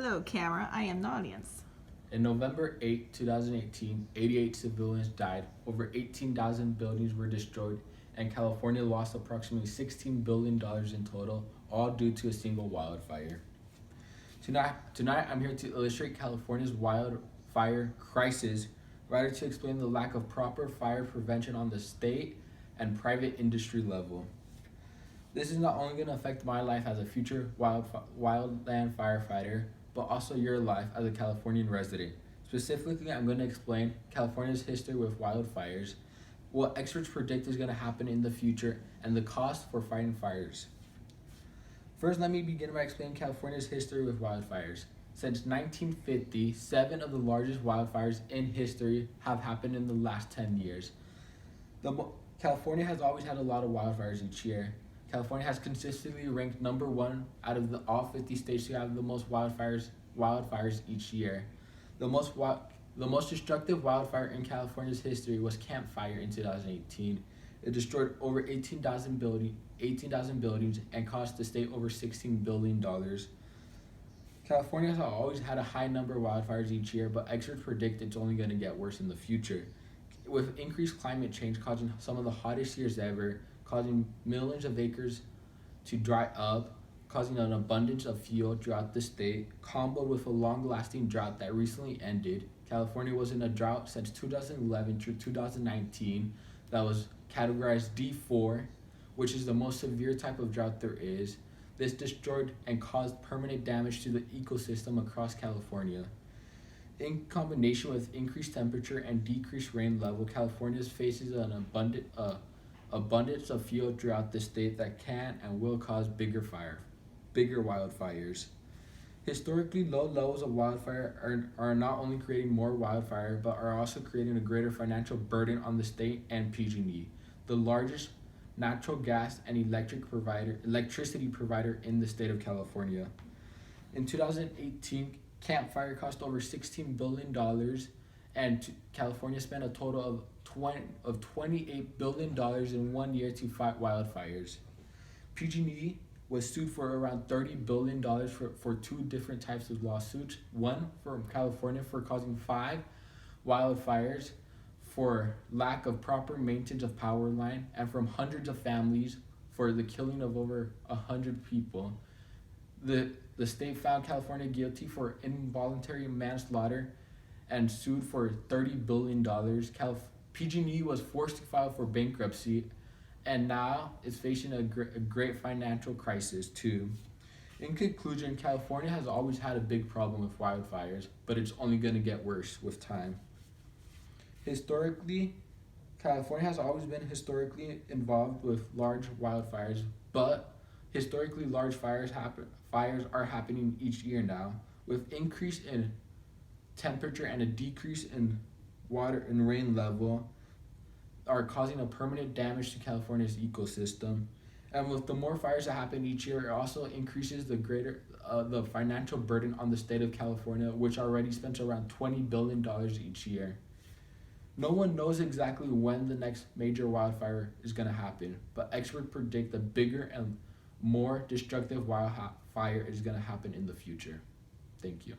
Hello, camera. I am the audience. In November 8, 2018, 88 civilians died, over 18,000 buildings were destroyed, and California lost approximately $16 billion in total, all due to a single wildfire. Tonight I'm here to illustrate California's wildfire crisis, rather to explain the lack of proper fire prevention on the state and private industry level. This is not only going to affect my life as a future wildland firefighter, but also your life as a Californian resident. Specifically, I'm going to explain California's history with wildfires, what experts predict is going to happen in the future, and the cost for fighting fires. First, let me begin by explaining California's history with wildfires. Since 1950, 7 of the largest wildfires in history have happened in the last 10 years. California has always had a lot of wildfires each year. California has consistently ranked number 1 out of all 50 states to have the most wildfires each year. The most destructive wildfire in California's history was Camp Fire in 2018. It destroyed over 18,000 buildings and cost the state over $16 billion. California has always had a high number of wildfires each year, but experts predict it's only going to get worse in the future. With increased climate change causing some of the hottest years ever, causing millions of acres to dry up, causing an abundance of fuel throughout the state, comboed with a long-lasting drought that recently ended. California was in a drought since 2011 through 2019 that was categorized D4, which is the most severe type of drought there is. This destroyed and caused permanent damage to the ecosystem across California. In combination with increased temperature and decreased rain level, California faces an abundance of fuel throughout the state that can and will cause bigger wildfires. Historically, low levels of wildfire are not only creating more wildfire, but are also creating a greater financial burden on the state and PG&E, the largest natural gas and electricity provider in the state of California. In 2018, Camp Fire cost over $16 billion, and California spent a total of $28 billion in 1 year to fight wildfires. PG&E was sued for around $30 billion for 2 different types of lawsuits. One from California for causing 5 wildfires for lack of proper maintenance of power line, and from hundreds of families for the killing of over 100 people. The state found California guilty for involuntary manslaughter and sued for $30 billion. PG&E was forced to file for bankruptcy, and now is facing a great financial crisis too. In conclusion, California has always had a big problem with wildfires, but it's only going to get worse with time. Historically, California has always been involved with large wildfires, but historically large fires are happening each year now. With increase in temperature and a decrease in water and rain level are causing a permanent damage to California's ecosystem. And with the more fires that happen each year, it also increases the financial burden on the state of California, which already spends around $20 billion each year. No one knows exactly when the next major wildfire is going to happen, but experts predict a bigger and more destructive wildfire is going to happen in the future. Thank you.